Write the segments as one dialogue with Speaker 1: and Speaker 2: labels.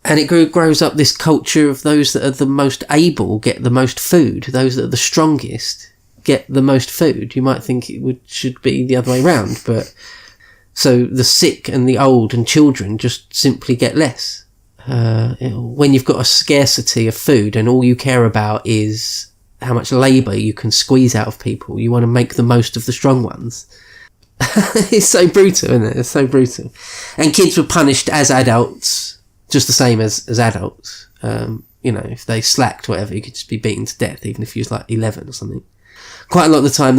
Speaker 1: And it grows up this culture of those that are the most able get the most food. Those that are the strongest get the most food. You might think it should be the other way around, but so the sick and the old and children just simply get less. When you've got a scarcity of food and all you care about is how much labour you can squeeze out of people, you want to make the most of the strong ones. It's so brutal, isn't it? It's so brutal. And kids were punished as adults, just the same as adults. If they slacked or whatever, you could just be beaten to death, even if you was like 11 or something. Quite a lot of the time,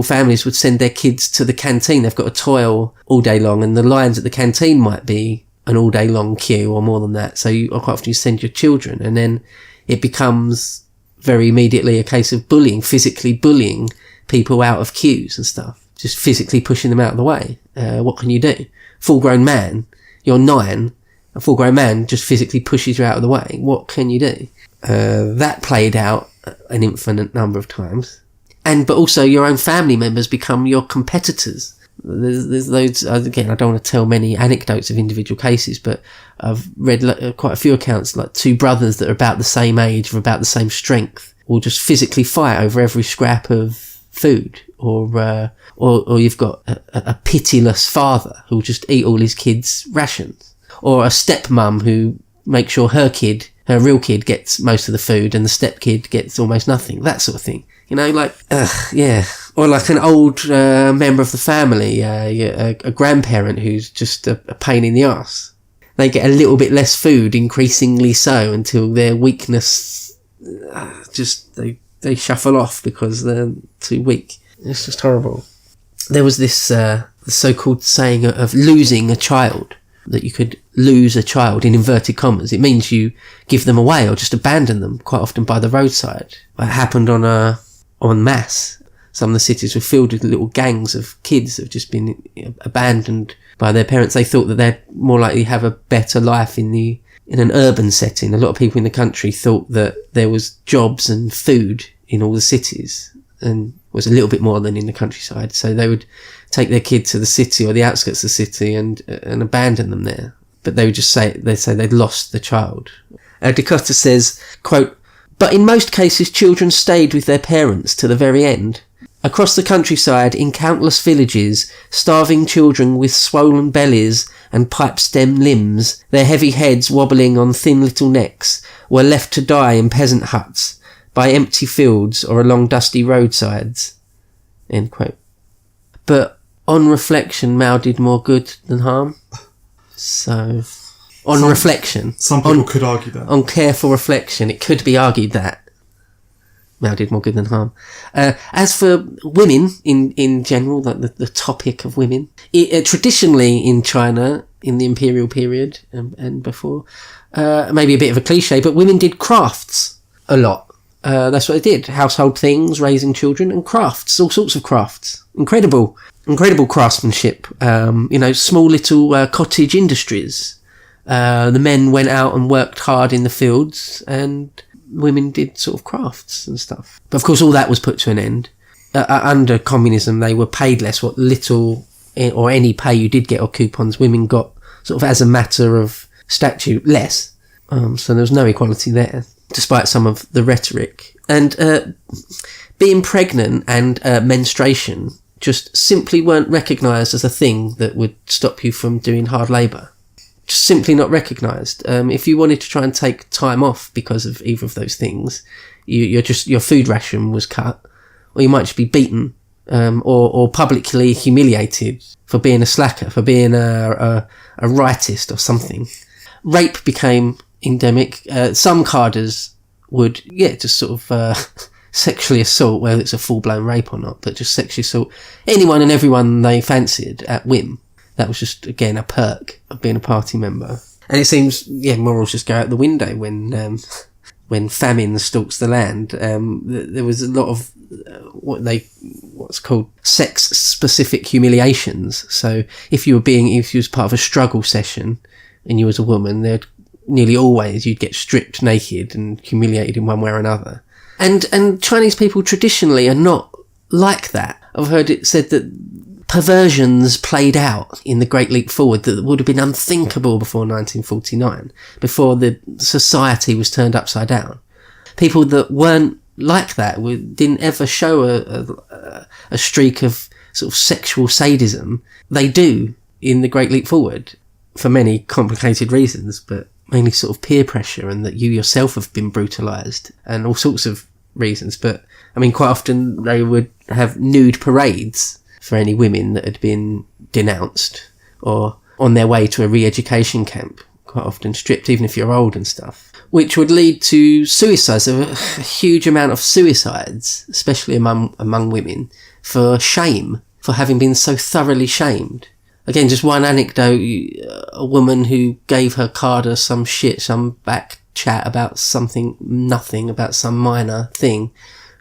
Speaker 1: families would send their kids to the canteen. They've got to toil all day long, and the lines at the canteen might be an all day long queue or more than that. So quite often you send your children, and then it becomes very immediately a case of physically bullying people out of queues and stuff. Just physically pushing them out of the way. What can you do? Full-grown man, you're 9, a full-grown man just physically pushes you out of the way. What can you do? That played out an infinite number of times. But also your own family members become your competitors. There's loads, again, I don't want to tell many anecdotes of individual cases, but I've read quite a few accounts, like 2 brothers that are about the same age, or about the same strength, will just physically fight over every scrap of food. Or you've got a pitiless father who'll just eat all his kids' rations. Or a stepmum who makes sure her real kid gets most of the food and the stepkid gets almost nothing. That sort of thing. Yeah. Or like an old member of the family, a grandparent who's just a pain in the arse. They get a little bit less food, increasingly so, until their weakness they shuffle off because they're too weak. It's just horrible. There was this the so-called saying of losing a child, that you could lose a child in inverted commas. It means you give them away or just abandon them, quite often by the roadside. It happened en masse. Some of the cities were filled with little gangs of kids that have just been abandoned by their parents. They thought that they'd more likely have a better life in an urban setting. A lot of people in the country thought that there was jobs and food in all the cities, and was a little bit more than in the countryside. So they would take their kid to the city or the outskirts of the city and abandon them there. But they'd say they'd lost the child. Dakota says, quote, "But in most cases, children stayed with their parents to the very end. Across the countryside, in countless villages, starving children with swollen bellies and pipe-stem limbs, their heavy heads wobbling on thin little necks, were left to die in peasant huts, by empty fields or along dusty roadsides." End quote. But on reflection, Mao did more good than harm. So, reflection.
Speaker 2: Some people could argue that.
Speaker 1: On careful reflection, it could be argued that Mao did more good than harm. As for women in general, like the topic of women, traditionally in China, in the imperial period and before, maybe a bit of a cliche, but women did crafts a lot. That's what they did. Household things, raising children, and crafts, all sorts of crafts. Incredible craftsmanship. Small little cottage industries. The men went out and worked hard in the fields, and women did sort of crafts and stuff. But of course, all that was put to an end. Under communism, they were paid less. What little or any pay you did get, or coupons, women got sort of as a matter of statute less. So there was no equality there, despite some of the rhetoric. And being pregnant and menstruation just simply weren't recognised as a thing that would stop you from doing hard labour. Just simply not recognised. If you wanted to try and take time off because of either of those things, your food ration was cut, or you might just be beaten, or publicly humiliated for being a slacker, for being a rightist or something. Rape became endemic. Some carders would, just sort of sexually assault, whether it's a full-blown rape or not, but just sexually assault anyone and everyone they fancied at whim. That was just, again, a perk of being a party member. And it seems, morals just go out the window when famine stalks the land. There was a lot of what's called sex-specific humiliations. So if you was part of a struggle session and you was a woman, nearly always you'd get stripped naked and humiliated in one way or another. And Chinese people traditionally are not like that. I've heard it said that perversions played out in the Great Leap Forward that would have been unthinkable before 1949, before the society was turned upside down. People that weren't like that, didn't ever show a streak of sort of sexual sadism. They do in the Great Leap Forward for many complicated reasons, but mainly sort of peer pressure and that you yourself have been brutalised and all sorts of reasons. But I mean, quite often they would have nude parades for any women that had been denounced or on their way to a re-education camp, quite often stripped, even if you're old and stuff, which would lead to suicides. There were a huge amount of suicides, especially among women, for shame, for having been so thoroughly shamed. Again, just one anecdote, a woman who gave her carder some back chat about nothing, about some minor thing,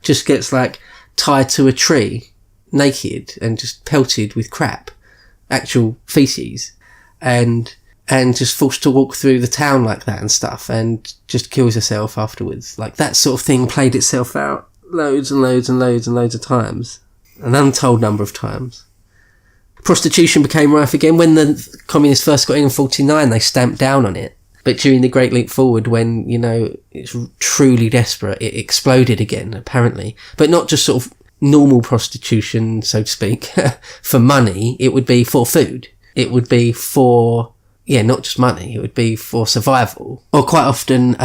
Speaker 1: just gets like tied to a tree, naked, and just pelted with crap, actual feces, and just forced to walk through the town like that and stuff, and just kills herself afterwards. Like, that sort of thing played itself out loads and loads and loads and loads of times, an untold number of times. Prostitution became rife again. When the communists first got in 1949, they stamped down on it. But during the Great Leap Forward, when, it's truly desperate, it exploded again, apparently. But not just sort of normal prostitution, so to speak, for money. It would be for food. It would be for, not just money. It would be for survival. Or quite often,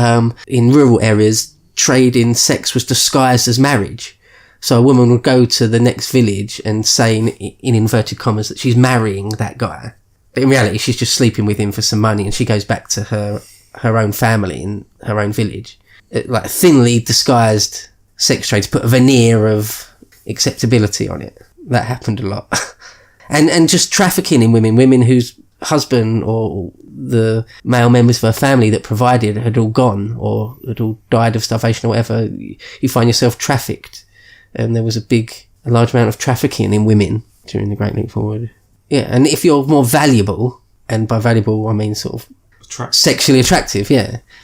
Speaker 1: in rural areas, trade in sex was disguised as marriage. So a woman would go to the next village and say, in inverted commas, that she's marrying that guy. But in reality, she's just sleeping with him for some money, and she goes back to her own family in her own village. Like thinly disguised sex trade to put a veneer of acceptability on it. That happened a lot. and just trafficking in women whose husband or the male members of her family that provided had all gone or had all died of starvation or whatever. You find yourself trafficked. And there was a large amount of trafficking in women during the Great Leap Forward. Yeah, and if you're more valuable, and by valuable I mean sort of sexually attractive,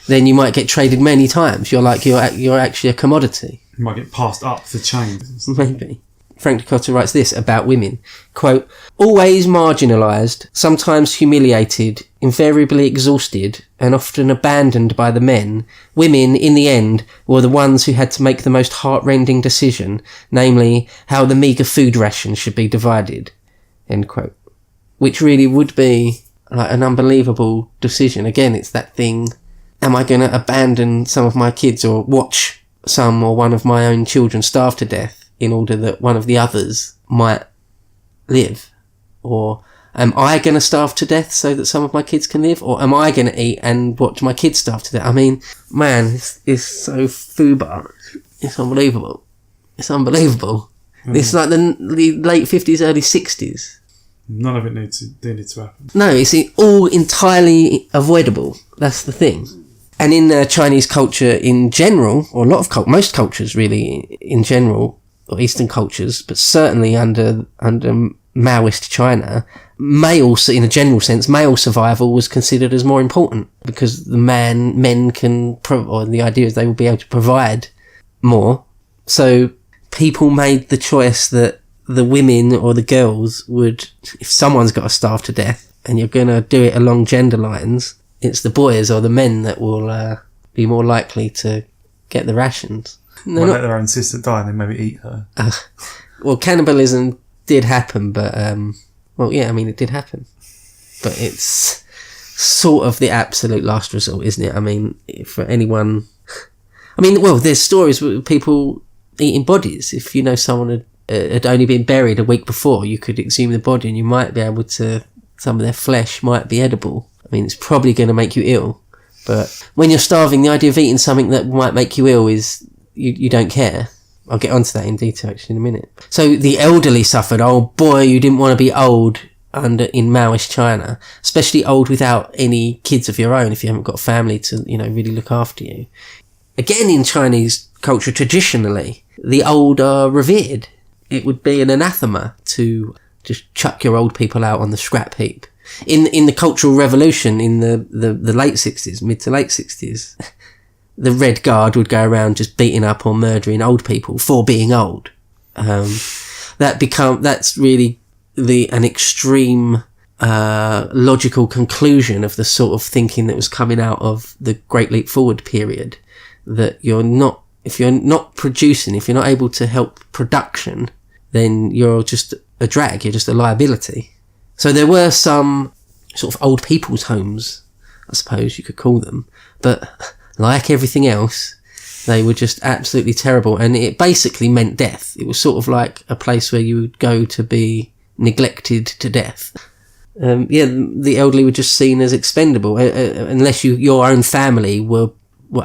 Speaker 1: then you might get traded many times. You're actually a commodity.
Speaker 2: You might get passed up the chain.
Speaker 1: Maybe. Frank Dicotta writes this about women, quote, "Always marginalised, sometimes humiliated, invariably exhausted, and often abandoned by the men, women, in the end, were the ones who had to make the most heart-rending decision, namely, how the meagre food ration should be divided." End quote. Which really would be like an unbelievable decision. Again, it's that thing, am I going to abandon some of my kids or watch some or one of my own children starve to death in order that one of the others might live? Or am I going to starve to death so that some of my kids can live? Or am I going to eat and watch my kids starve to death? I mean, man, it's so FUBAR. It's unbelievable. It's unbelievable. It's like the late 50s, early 60s.
Speaker 2: None of it needed to happen.
Speaker 1: No, it's all entirely avoidable. That's the thing. And in Chinese culture in general, or a lot of most cultures really in general, or Eastern cultures, but certainly under Maoist China, in a general sense, male survival was considered as more important because the men can, or the idea is they will be able to provide more. So people made the choice that the women or the girls would, if someone's got to starve to death and you're going to do it along gender lines, it's the boys or the men that will be more likely to get the rations.
Speaker 2: Let their own sister die and then maybe eat her.
Speaker 1: Well, cannibalism did happen, but it did happen. But it's sort of the absolute last resort, isn't it? I mean, for anyone... there's stories with people eating bodies. If you know someone had only been buried a week before, you could exhume the body and you might be able to... Some of their flesh might be edible. I mean, it's probably going to make you ill. But when you're starving, the idea of eating something that might make you ill is... You don't care. I'll get onto that in detail actually in a minute. So the elderly suffered. Oh boy, you didn't want to be old in Maoist China, especially old without any kids of your own if you haven't got a family to, really look after you. Again, in Chinese culture, traditionally, the old are revered. It would be an anathema to just chuck your old people out on the scrap heap. In the Cultural Revolution in the late 60s, mid to late 60s, the Red Guard would go around just beating up or murdering old people for being old. That's really an extreme logical conclusion of the sort of thinking that was coming out of the Great Leap Forward period, that if you're not producing, if you're not able to help production, then you're just a drag, you're just a liability. So there were some sort of old people's homes, I suppose you could call them, but like everything else, they were just absolutely terrible, and it basically meant death. It was sort of like a place where you would go to be neglected to death. The elderly were just seen as expendable, unless your own family were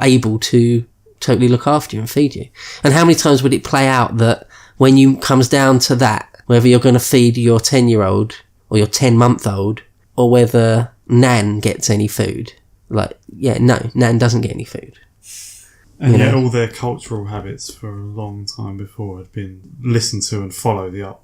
Speaker 1: able to totally look after you and feed you. And how many times would it play out that when you comes down to that, whether you're going to feed your 10-year-old or your 10-month-old, or whether Nan gets any food? No, Nan doesn't get any food.
Speaker 2: And yet all their cultural habits for a long time before had been listened to and follow the old.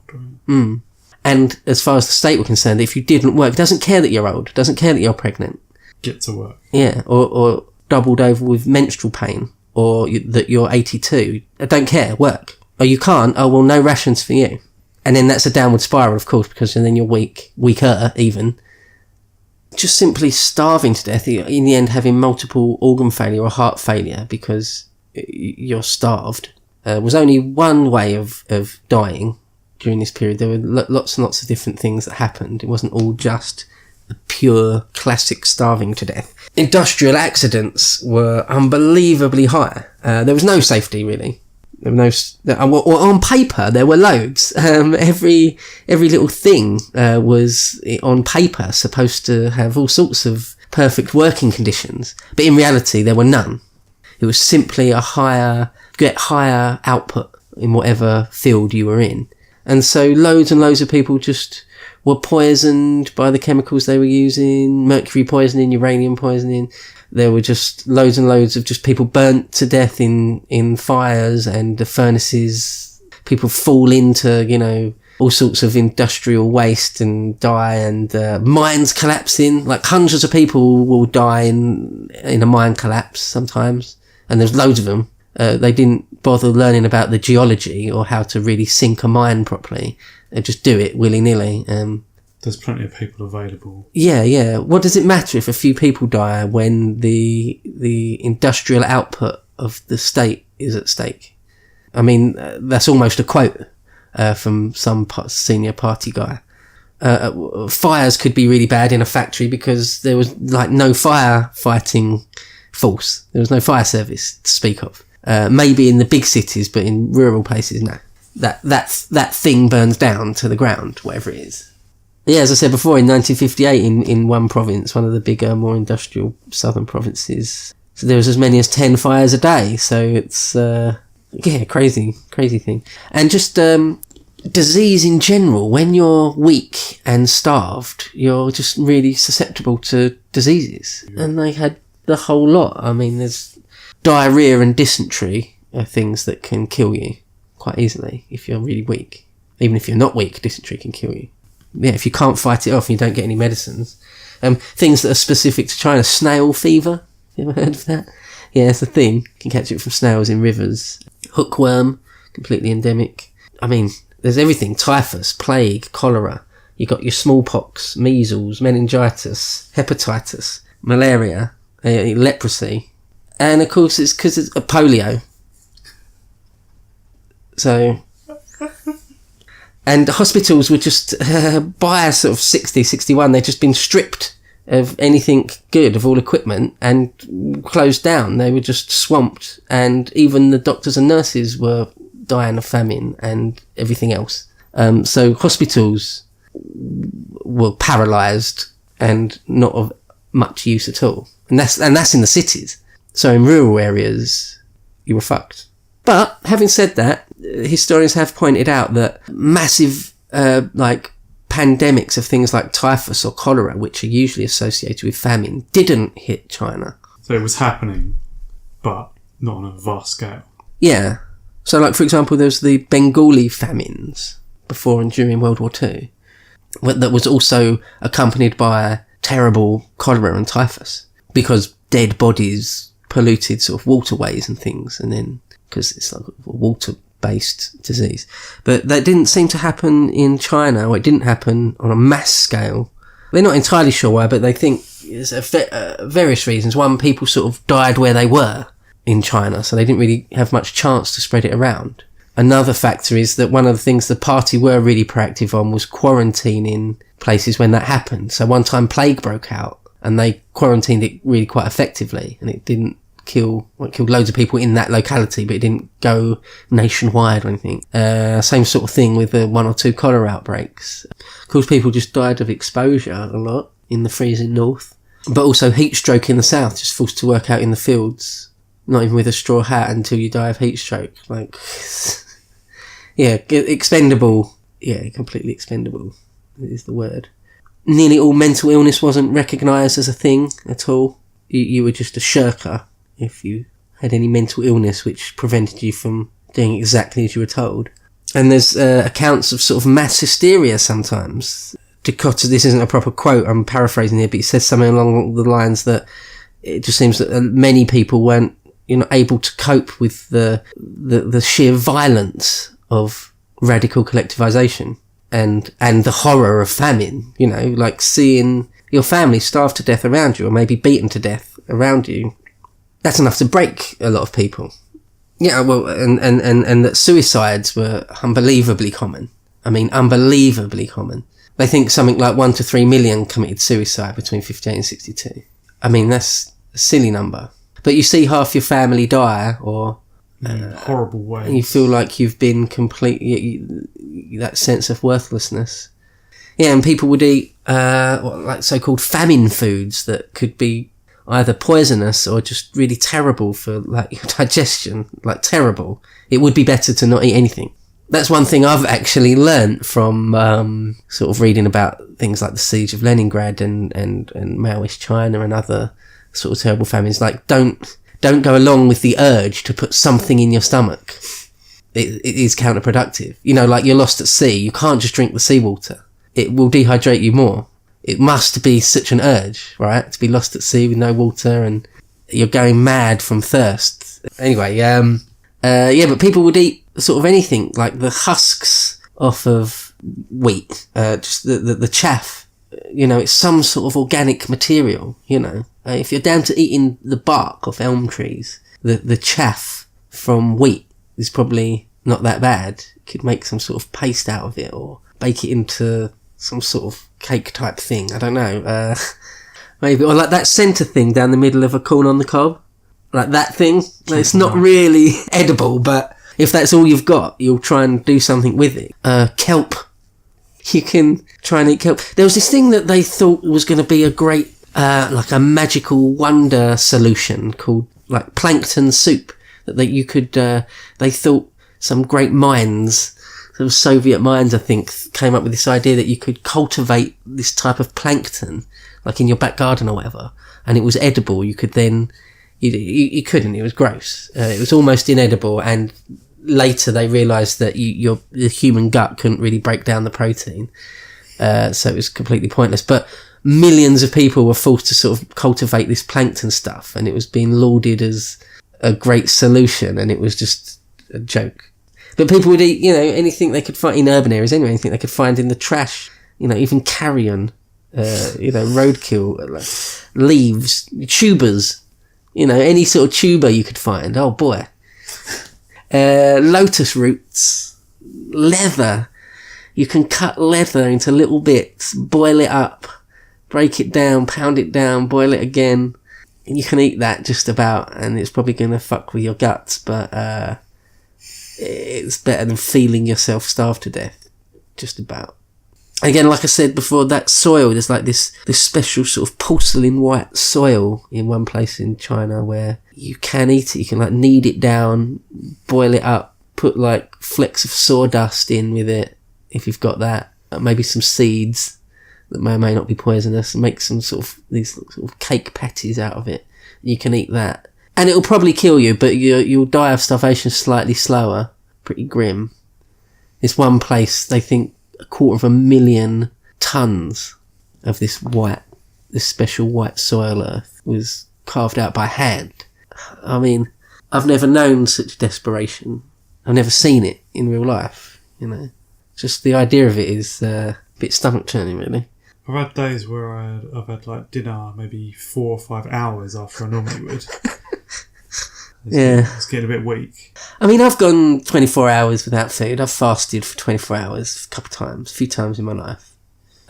Speaker 2: Right?
Speaker 1: And as far as the state were concerned, if you didn't work, doesn't care that you're old, doesn't care that you're pregnant.
Speaker 2: Get to work.
Speaker 1: Yeah, or doubled over with menstrual pain, or that you're 82. I don't care, work. Or you can't, no rations for you. And then that's a downward spiral, of course, because then you're weaker even. Just simply starving to death, in the end having multiple organ failure or heart failure because you're starved, was only one way of dying during this period. There were lots and lots of different things that happened. It wasn't all just the pure classic starving to death. Industrial accidents were unbelievably high. There was no safety, really. There were on paper, there were loads. Every little thing was on paper supposed to have all sorts of perfect working conditions, but in reality there were none. It was simply higher output in whatever field you were in. And so loads and loads of people just were poisoned by the chemicals they were using, mercury poisoning, uranium poisoning. There were just loads and loads of just people burnt to death in fires and the furnaces. People fall into, all sorts of industrial waste and die, and mines collapsing. Like hundreds of people will die in a mine collapse sometimes, and there's loads of them. They didn't bother learning about the geology or how to really sink a mine properly. They just do it willy-nilly.
Speaker 2: There's plenty of people available.
Speaker 1: Yeah. What does it matter if a few people die when the industrial output of the state is at stake? I mean, that's almost a quote from some senior party guy. Fires could be really bad in a factory because there was no firefighting force. There was no fire service to speak of. Maybe in the big cities, but in rural places, no. That thing burns down to the ground, whatever it is. Yeah, as I said before, in 1958, in one province, one of the bigger, more industrial southern provinces, so there was as many as 10 fires a day. So it's, crazy thing. And just disease in general, when you're weak and starved, you're just really susceptible to diseases. Yeah. And they had the whole lot. I mean, there's diarrhea and dysentery are things that can kill you quite easily if you're really weak. Even if you're not weak, dysentery can kill you. Yeah, if you can't fight it off and you don't get any medicines. Things that are specific to China, snail fever. You ever heard of that? Yeah, it's a thing. You can catch it from snails in rivers. Hookworm, completely endemic. I mean, there's everything. Typhus, plague, cholera. You got your smallpox, measles, meningitis, hepatitis, malaria, leprosy. And of course it's because it's polio. So... And hospitals were just, by sort of 60, 61, they'd just been stripped of anything good, of all equipment, and closed down. They were just swamped, and even the doctors and nurses were dying of famine and everything else. So hospitals were paralysed and not of much use at all. And that's in the cities. So in rural areas, you were fucked. But having said that, historians have pointed out that massive pandemics of things like typhus or cholera, which are usually associated with famine, didn't hit China.
Speaker 2: So it was happening, but not on a vast scale.
Speaker 1: Yeah. So for example, there's the Bengali famines before and during World War II that was also accompanied by terrible cholera and typhus because dead bodies polluted sort of waterways and things, and then because it's like water based disease. But that didn't seem to happen in China, or it didn't happen on a mass scale. They're not entirely sure why, but they think there's various reasons. One, people sort of died where they were in China, so they didn't really have much chance to spread it around. Another factor is that one of the things the party were really proactive on was quarantining places when that happened. So one time plague broke out, and they quarantined it really quite effectively, and it didn't killed loads of people in that locality, but it didn't go nationwide or anything. Same sort of thing with the 1 or 2 cholera outbreaks. Of course, people just died of exposure a lot in the freezing north, but also heat stroke in the south, just forced to work out in the fields, not even with a straw hat, until you die of heat stroke. Like, yeah, expendable. Yeah, completely expendable is the word. Nearly all mental illness wasn't recognised as a thing at all. You were just a shirker if you had any mental illness which prevented you from doing exactly as you were told. And there's accounts of sort of mass hysteria sometimes. This isn't a proper quote, I'm paraphrasing here, but he says something along the lines that it just seems that many people weren't able to cope with the sheer violence of radical collectivization and the horror of famine, like seeing your family starve to death around you, or maybe beaten to death around you. That's enough to break a lot of people. Yeah, well, and that suicides were unbelievably common. I mean, unbelievably common. They think something like 1 to 3 million committed suicide between 58 and 62. I mean, that's a silly number. But you see half your family die, or
Speaker 2: horrible ways,
Speaker 1: and you feel like you've been that sense of worthlessness. Yeah, and people would eat like so-called famine foods that could be either poisonous or just really terrible for like your digestion, like terrible. It would be better to not eat anything. That's one thing I've actually learnt from sort of reading about things like the siege of Leningrad and Maoist China and other sort of terrible famines. Like, don't go along with the urge to put something in your stomach. It is counterproductive. Like you're lost at sea. You can't just drink the seawater. It will dehydrate you more. It must be such an urge, right? To be lost at sea with no water and you're going mad from thirst. Anyway, but people would eat sort of anything, like the husks off of wheat, just the chaff. It's some sort of organic material, if you're down to eating the bark off elm trees, the chaff from wheat is probably not that bad. You could make some sort of paste out of it or bake it into some sort of cake type thing. I don't know. Maybe. Or like that centre thing down the middle of a corn on the cob. Like that thing. It's not really edible, but if that's all you've got, you'll try and do something with it. Kelp. You can try and eat kelp. There was this thing that they thought was going to be a great, like a magical wonder solution called like plankton soup. You could, they thought some great minds, sort of Soviet minds, I think, came up with this idea that you could cultivate this type of plankton, like in your back garden or whatever, and it was edible. You could then, you couldn't, it was gross. It was almost inedible, and later they realised that the human gut couldn't really break down the protein, so it was completely pointless. But millions of people were forced to sort of cultivate this plankton stuff, and it was being lauded as a great solution, and it was just a joke. But people would eat, anything they could find in urban areas anyway, anything they could find in the trash, even carrion, roadkill, like leaves, tubers, any sort of tuber you could find. Oh boy. Lotus roots, leather. You can cut leather into little bits, boil it up, break it down, pound it down, boil it again. And you can eat that just about, and it's probably going to fuck with your guts, but it's better than feeling yourself starve to death. Just about. Again, like I said before, that soil, there's like this special sort of porcelain white soil in one place in China where you can eat it. You can like knead it down, boil it up, put like flecks of sawdust in with it, if you've got that. Maybe some seeds that may or may not be poisonous, and make some sort of these sort of cake patties out of it. You can eat that. And it'll probably kill you, but you'll die of starvation slightly slower. Pretty grim. There's one place, they think 250,000 tons of this special white soil earth was carved out by hand. I mean, I've never known such desperation I've never seen it in real life, you know. Just the idea of it is a bit stomach turning, really.
Speaker 2: I've had days where I've had like dinner maybe 4 or 5 hours after I normally would. It's getting a bit weak.
Speaker 1: I mean, I've gone 24 hours without food. I've fasted for 24 hours a few times in my life.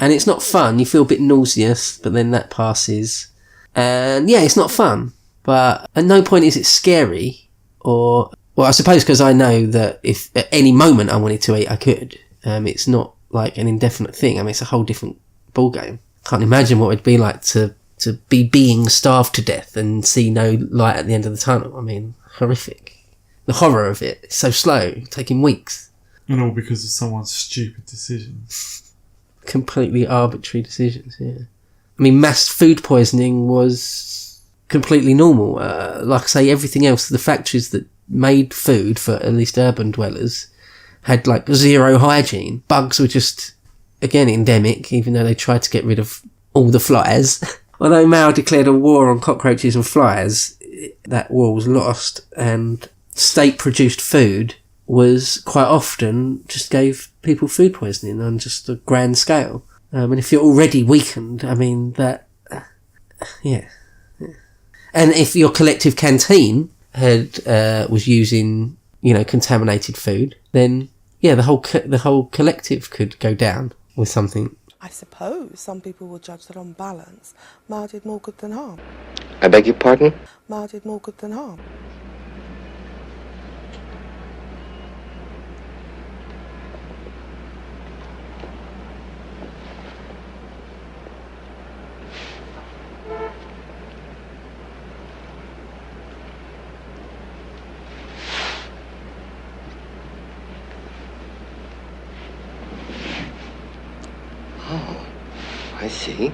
Speaker 1: And it's not fun. You feel a bit nauseous, but then that passes. And yeah, it's not fun. But at no point is it scary. Well, I suppose because I know that if at any moment I wanted to eat, I could. It's not like an indefinite thing. I mean, it's a whole different ballgame. Can't imagine what it'd be like to be being starved to death and see no light at the end of the tunnel. I mean, horrific. The horror of it. It's so slow, taking weeks.
Speaker 2: And all because of someone's stupid decisions.
Speaker 1: Completely arbitrary decisions, yeah. I mean, mass food poisoning was completely normal. Like I say, everything else, the factories that made food for at least urban dwellers had like zero hygiene. Bugs were just, again, endemic, even though they tried to get rid of all the flies. Although Mao declared a war on cockroaches and flies, that war was lost, and state-produced food was quite often just gave people food poisoning on just a grand scale. And if you're already weakened, I mean, that... yeah. And if your collective canteen was using, contaminated food, then, yeah, the whole collective could go down with something.
Speaker 3: I suppose some people will judge that on balance, Mao did more good than harm.
Speaker 4: I beg your pardon?
Speaker 3: Mao did more good than harm.
Speaker 4: Oh, I see.